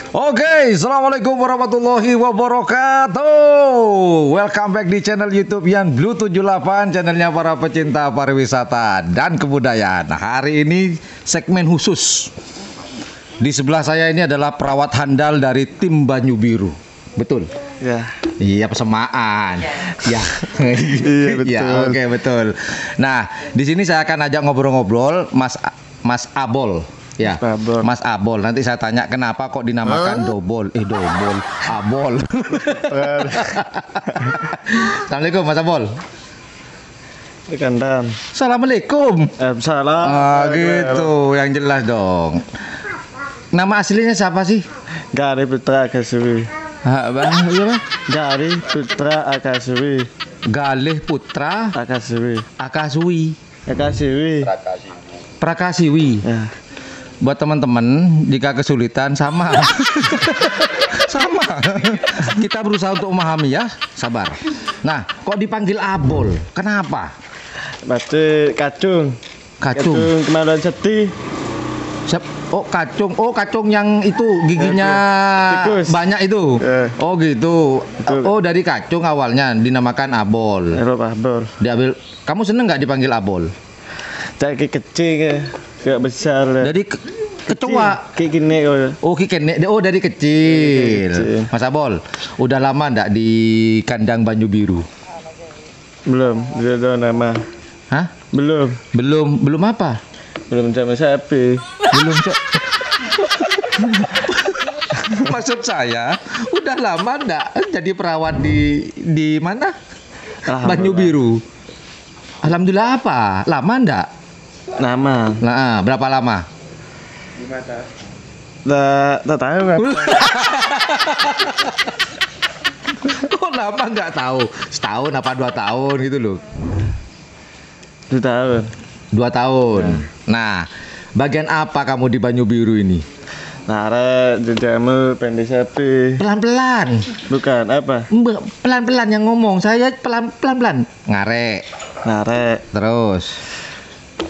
Oke, assalamualaikum warahmatullahi wabarakatuh. Welcome back di channel YouTube Yan Blue 78, channelnya para pecinta pariwisata dan kebudayaan. Nah, hari ini segmen khusus. Di sebelah saya ini adalah perawat handal dari tim Banyu Biru. Betul? Ya. Iya, persamaan. Ya. Iya, betul. Ya, oke, betul. Nah, di sini saya akan ajak ngobrol-ngobrol Mas Abol. Ya, Mas Abol. Nanti saya tanya kenapa kok dinamakan Dobol. Abol. Assalamualaikum Mas Abol. Kandan. Assalamualaikum. Salam. Gitu, yang jelas dong. Nama aslinya siapa sih? Gari Putra Akaswi. Bang, iya Bang. Gari Putra Akaswi. Galih Putra Akaswi. Akaswi. Prakasiwi. Ya. Buat teman-teman jika kesulitan sama kita berusaha untuk memahami ya, sabar. Nah, kok dipanggil Abol, kenapa? Berarti kacung kemaluan sedih. Kacung yang itu giginya tikus. Banyak itu. Oh gitu. Betul. Oh, dari kacung awalnya dinamakan Abol. Abol. Diambil. Kamu seneng nggak dipanggil Abol? Dari kecil kayak besar. Dari kecoa. Kayak gini Dari kecil. Kecil. Mas Abol, udah lama ndak di kandang Banyu Biru? Belum ada nama. Hah? Belum apa? Belum sama sapi. Maksud saya, udah lama ndak jadi perawat di mana? Banyu Biru. Alhamdulillah apa? Lama ndak? Nama. Nah, berapa lama? Tak tahu kan. Kok lama nggak tahu? Setahun apa 2 tahun gitu loh? 2 tahun. 2 tahun. Nah, bagian apa kamu di Banyu Biru ini? Narik jamu pendek sapi. Pelan-pelan. Bukan apa? Pelan-pelan yang ngomong. Saya pelan-pelan. Ngarek. Terus.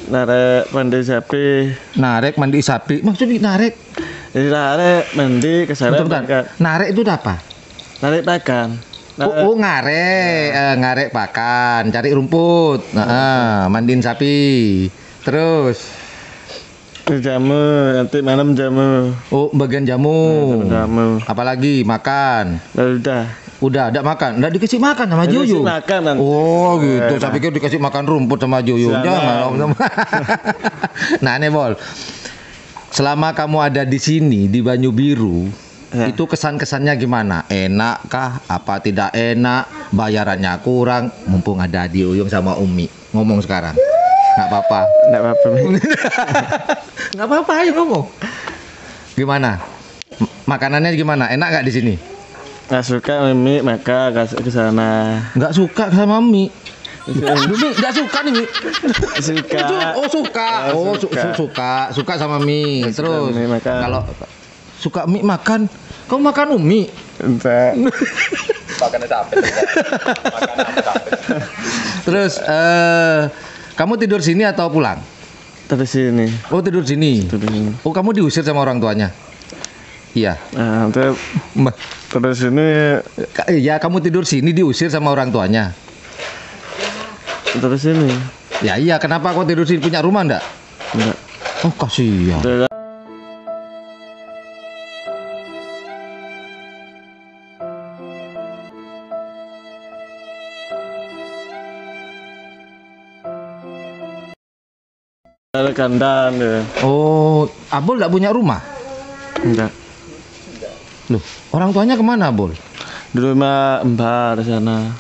Narek mandi sapi. Narek mandi sapi. Maksudnya narek? Jadi narek mandi ke sana. Narek itu apa? Narek pakan. Ngarek pakan, cari rumput. Mandiin sapi. Terus jamu, nanti malam jamu. Oh, bagian jamu. Jamu. Apalagi makan. Udah, enggak makan. Enggak dikasih makan sama Joyo. Makan nanti. Oh, gitu. Saya pikir dikasih makan rumput sama Joyo. Jangan. Nah, nih, Bol. Selama kamu ada di sini di Banyu Biru, itu kesan-kesannya gimana? Enak kah? Apa tidak enak? Bayarannya kurang? Mumpung ada Adi Uyung sama Umi. Ngomong sekarang. Enggak apa-apa. Enggak apa-apa, ayo ngomong. Gimana? Makanannya gimana? Enak enggak di sini? Nggak suka mie maka ke sana. Nggak suka sama mie. Mie nggak suka nih mie. Suka sama mie. Terus kalau suka mie makan, kamu makan mie? Enggak. Makannya capek. Terus kamu tidur sini atau pulang? Tidur sini. Oh, tidur sini. Oh, kamu diusir sama orang tuanya? Iya. Nah, terus ini. Ya, kamu tidur sini diusir sama orang tuanya. Terus ini. Ya iya, kenapa kau tidur sini? Punya rumah enggak? Enggak. Oh, kasihan. Kandang ya. Oh, Abol enggak punya rumah? Enggak. Loh, orang tuanya kemana, Abol? Di rumah Mbak di sana.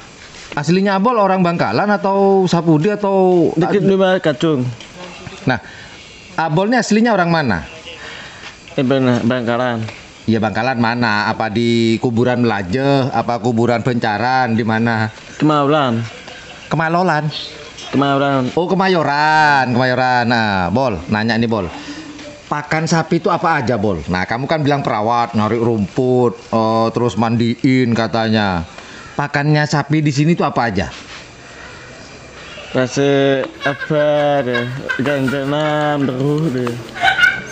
Aslinya Abol orang Bangkalan atau Sapudi atau Dikit rumah Kacung. Nah, Abolnya aslinya orang mana? Bangkalan. Iya, Bangkalan mana? Apa di kuburan Melajeh? Apa kuburan Bencaran? Di mana? Kemayoran. Oh, Kemayoran. Nah, Bol, nanya nih, Bol. Pakan sapi itu apa aja, Bol? Nah, kamu kan bilang perawat, narik rumput, terus mandiin katanya. Pakannya sapi di sini tuh apa aja? Kasih apa deh? Ganjenan terus deh.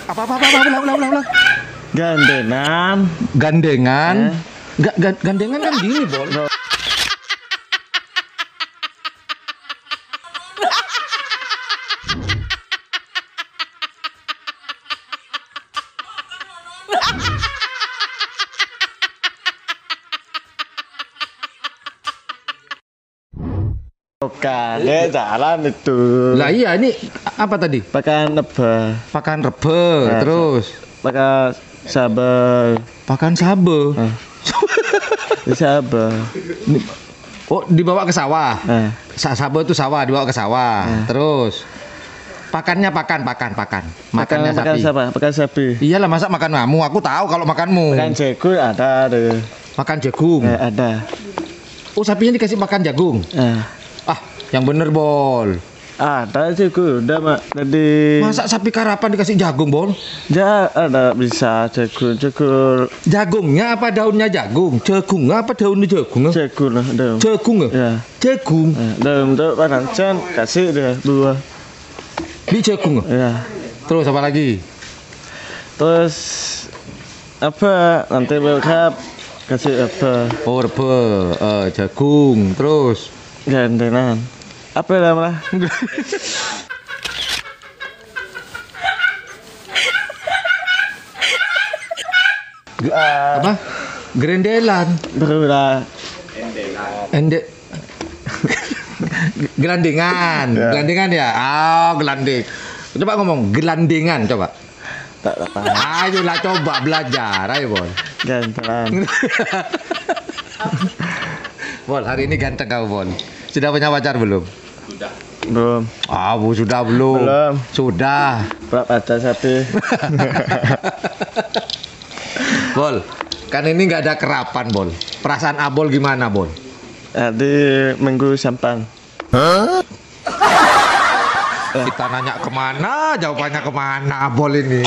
Apa? Ulang. Gandengan. Gandengan. Gandengan kan gini, Bol. Bukan, dia jalan itu. Lah iya, ini apa tadi? Pakan apa? Pakan rebe, terus Pakan sabar. pakan sabe. Sabar. Oh, dibawa ke sawah. Nah, Sabe itu sawah, dibawa ke sawah. Terus pakannya pakan. Makannya pakan sapi. siapa? Pakan sapi. Iyalah, masa makan kamu? Aku tahu kalau makanmu. Pakan jagung ada deh. Makan jagung. Ada. Oh, sapinya dikasih makan jagung. Ah, yang bener, Bol. Ada jagung. Udah mak. Tadi. Masa sapi karapan dikasih jagung, Bol? Ya ada bisa jagung. Jagungnya apa daunnya jagung? Jagungnya apa daunnya jagung? Jagung lah daun. Jagung. Ya. Jagung. Daun tuh panaskan kasih deh buah. Di jagung. Ya. Terus apa lagi? Terus apa nanti berkap kasih apa? Oh, rebe, jagung. Terus Gandengan. Apa namanya? apa? Grendelan. Berulah. Ende. Gelandingan. Ya. Gelandingan ya? Oh, gelanding. Coba ngomong gelandingan coba. Tak apa. Ayolah coba belajar, ayo Bol. Gandengan. Bol, hari ini ganteng kau Bol. Sudah punya pacar belum? Belum. Ah, Bu, sudah belum? Belum. Sudah. Berapa aja sapi? Bol, kan ini nggak ada kerapan Bol. Perasaan Abol gimana Bol? Di minggu sampan. Kita nanya kemana, jawabannya kemana Abol ini?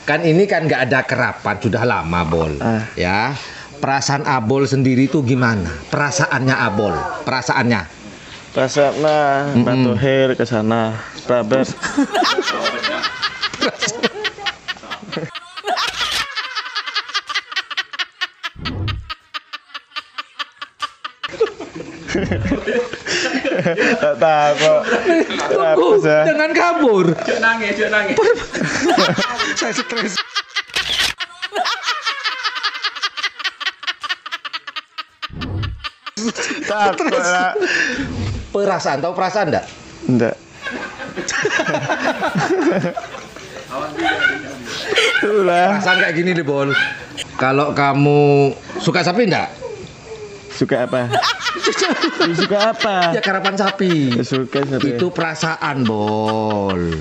Kan ini kan nggak ada kerapan, sudah lama Bol. Ya, perasaan Abol sendiri tuh gimana? Perasaannya Abol, perasaannya. Rasanya batu hair ke sana. Praber. Tak tahu kok. Tunggu, jangan kabur. Cuk nangis. Saya stres. Takut lah. Perasaan, tahu perasaan enggak? Enggak. Itulah. Perasaan kayak gini deh Bol. Kalau kamu suka sapi enggak? Suka apa? Suka apa? Ya karapan sapi. Suka sapi. Itu perasaan Bol.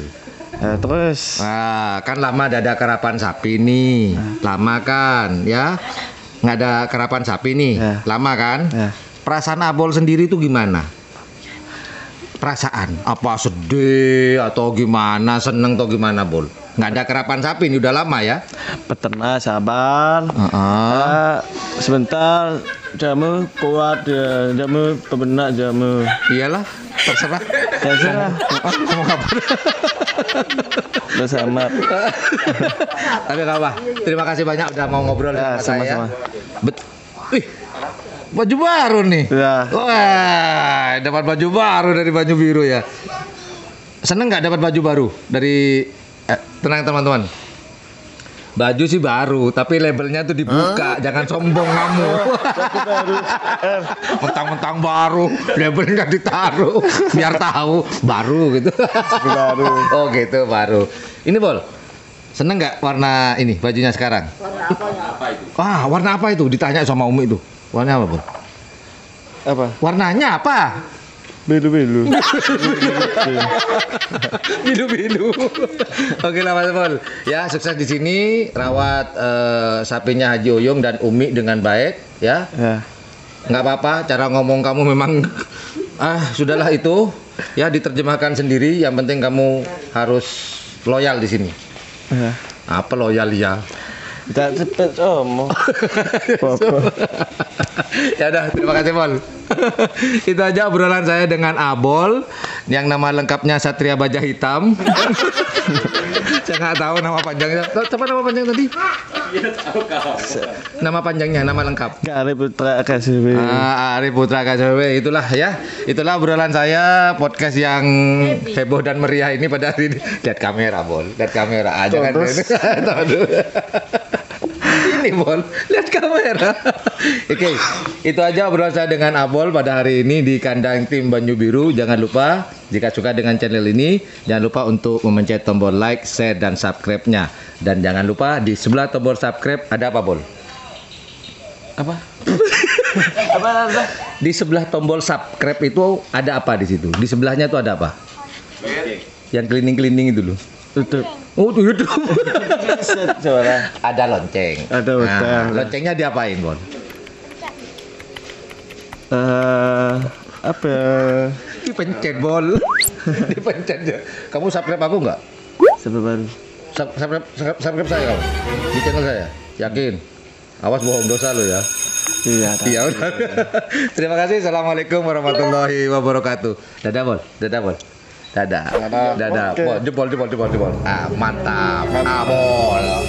Terus. Nah, kan lama ada karapan sapi nih. Lama kan, ya? Nggak ada karapan sapi nih. Lama kan? Perasaan Abol sendiri tuh gimana? Perasaan apa sedih atau gimana, seneng atau gimana Bol? Nggak ada karapan sapi ini udah lama ya? Peternak sabar. Sebentar jamu kuat ya, jamu pebenak jamu. Iyalah, terserah. Terserah. Ngomong apa? Bersama. Tapi nggak apa. Terima kasih banyak udah mau ngobrol sama saya. sama-sama. Wih, baju baru nih. Ya. Wah, dapat baju baru dari Banyu Biru ya. Seneng nggak dapat baju baru dari? Tenang teman-teman. Baju sih baru, tapi labelnya tuh dibuka. Jangan sombong kamu. Mentang-mentang baru, labelnya ditaruh, biar tahu baru gitu. Baru. Oh gitu baru. Ini Bol, seneng nggak warna ini bajunya sekarang? Warna apa itu? Wah, warna apa itu? Ditanya sama Umi itu. Warna apa Bol? Apa? Warnanya apa? Biru-biru. Bilu-bilu. Oke lah Mas Pol. Ya sukses di sini. Rawat sapinya Haji Oyong dan Umi dengan baik. Ya. Ya. Nggak apa-apa. Cara ngomong kamu memang sudahlah itu. Ya diterjemahkan sendiri. Yang penting kamu harus loyal di sini. Ya. Apa loyal ya? Tak cepet omong. Ya udah, terima kasih Pol. Itu aja obrolan saya dengan Abol yang nama lengkapnya Satria Baja Hitam. Saya nggak tahu nama panjangnya. Siapa nama panjang tadi? Iya tahu kau. Nama panjangnya, nama lengkap. Arif Putra KSW. Arif Putra KSW, itulah ya. Itulah obrolan saya podcast yang heboh dan meriah ini pada hari ini. Lihat kamera, Bol. Lihat kamera aja kan. Ini Bol, lihat kamera. Oke, itu aja obrolan saya dengan Abol pada hari ini di kandang tim Banyu Biru. Jangan lupa jika suka dengan channel ini, jangan lupa untuk memencet tombol like, share, dan subscribe-nya. Dan jangan lupa di sebelah tombol subscribe ada apa, Bol? Apa? Apa? Di sebelah tombol subscribe itu ada apa di situ? Di sebelahnya itu ada apa? Yang cleaning itu loh. Tutup. Oh, tuh YouTube. Suara. Ada lonceng. Ada utang. Loncengnya diapain, Bon? Apa? Dipencet, Bol. Dipencet ya. Kamu subscribe aku nggak? Sampai baru. Subscribe saya kamu di channel saya. Yakin? Awas bohong dosa lo ya. Iya. Iya udah. Terima kasih. Assalamualaikum warahmatullahi wabarakatuh. Dadah, Bol. Dadah, Bol. Dadah. Dadah. Oke. Bol, jempol. Ah, mantap. Ah, Bol.